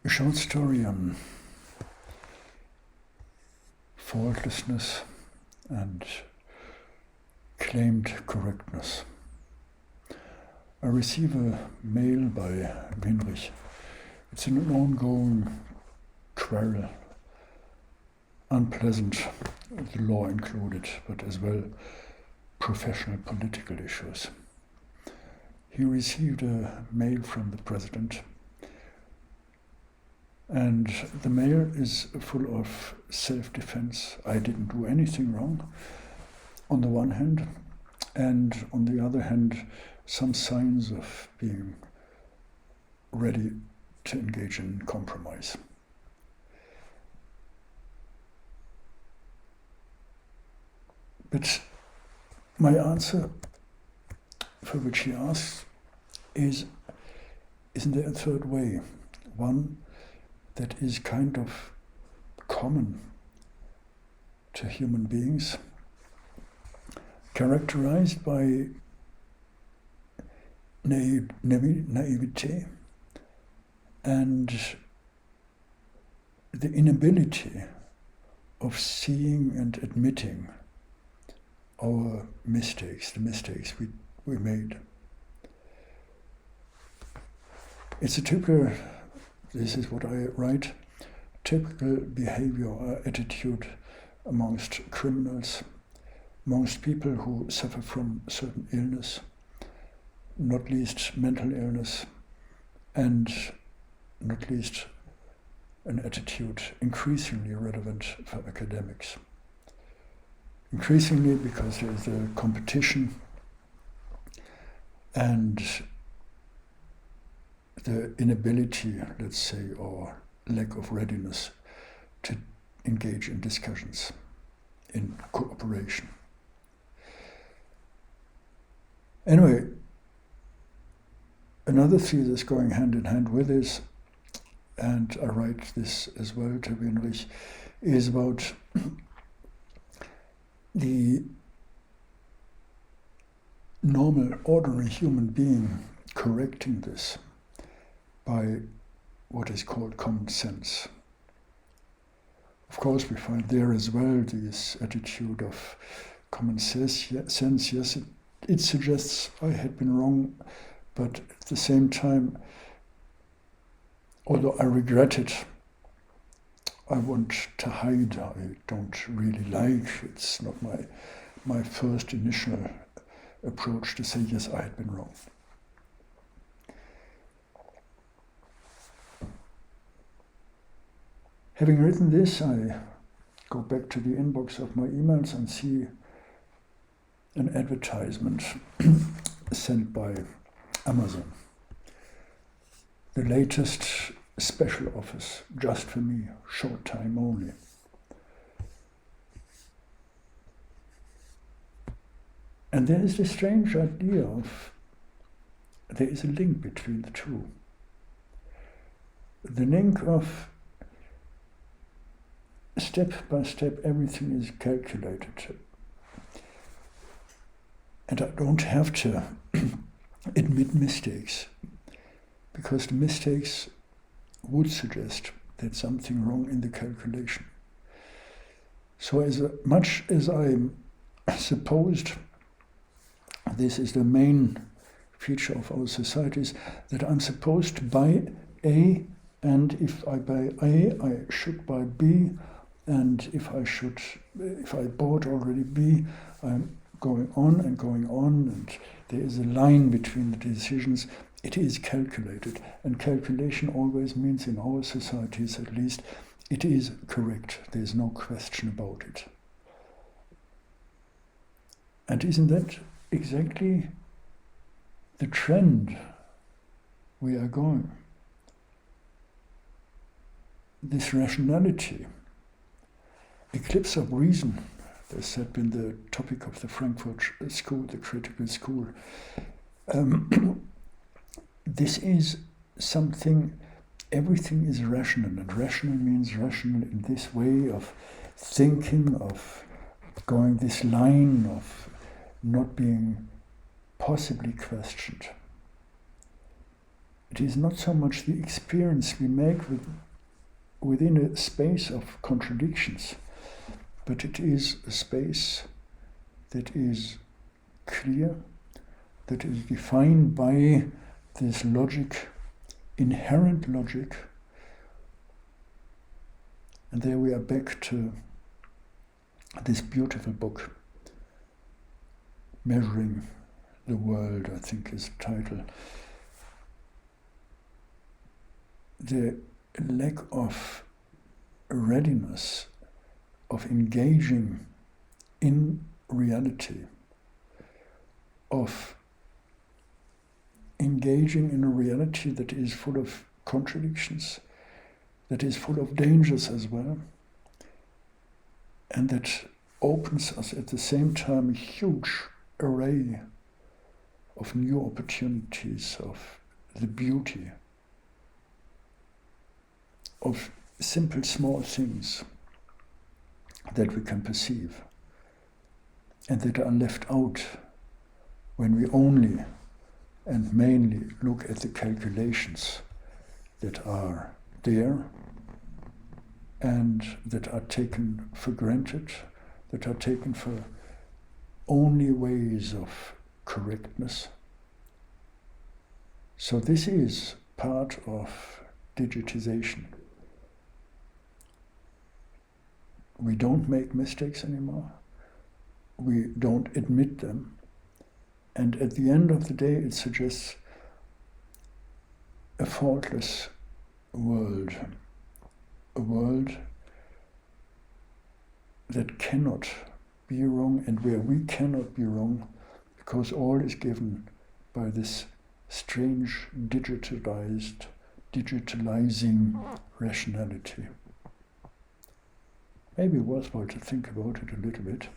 A short story on faultlessness and claimed correctness. I receive a mail by Heinrich. It's an ongoing quarrel, unpleasant, the law included, but as well professional political issues. He received a mail from the president, and the mail is full of self-defense. I didn't do anything wrong, on the one hand, and on the other hand, some signs of being ready to engage in compromise. But my answer, for which he asks, isn't there a third way? One that is kind of common to human beings, characterized by naivete and the inability of seeing and admitting our mistakes, the mistakes we made. It's a typical, this is what I write, typical behavior or attitude amongst criminals, amongst people who suffer from certain illness, not least mental illness, and not least an attitude increasingly relevant for academics. Increasingly because there is a competition and the inability, let's say, or lack of readiness to engage in discussions, in cooperation. Anyway, another thesis going hand in hand with this, and I write this as well to Heinrich, is about the normal, ordinary human being correcting this by what is called common sense. Of course, we find there as well this attitude of common sense. Yes, it suggests I had been wrong, but at the same time, although I regret it, I want to hide. I don't really like. It's not my first initial approach to say, yes, I had been wrong. Having written this, I go back to the inbox of my emails and see an advertisement sent by Amazon. The latest special offers, just for me, short time only. And there is this strange idea of, there is a link between the two. The link of step by step, everything is calculated. And I don't have to admit mistakes, because the mistakes would suggest there's something wrong in the calculation. So as much as I supposed this is the main feature of our societies, that I'm supposed to buy A, and if I buy A, I should buy B, and if I bought already B, I'm going on, and there is a line between the decisions. It is calculated, and calculation always means, in our societies at least, it is correct. There's no question about it. And isn't that exactly the trend we are going? This rationality, eclipse of reason, this had been the topic of the Frankfurt School, the critical school. This is something, everything is rational, and rational means rational in this way of thinking, of going this line of not being possibly questioned. It is not so much the experience we make within a space of contradictions, but it is a space that is clear, that is defined by this logic, inherent logic. And there we are back to this beautiful book, Measuring the World, I think is the title. The lack of readiness of engaging in reality, of engaging in a reality that is full of contradictions, that is full of dangers as well, and that opens us at the same time a huge array of new opportunities, of the beauty, of simple small things that we can perceive and that are left out when we only and mainly look at the calculations that are there and that are taken for granted, that are taken for only ways of correctness. So this is part of digitisation. We don't make mistakes anymore. We don't admit them. And at the end of the day, it suggests a faultless world. A world that cannot be wrong and where we cannot be wrong, because all is given by this strange digitalizing rationality. Maybe worthwhile to think about it a little bit.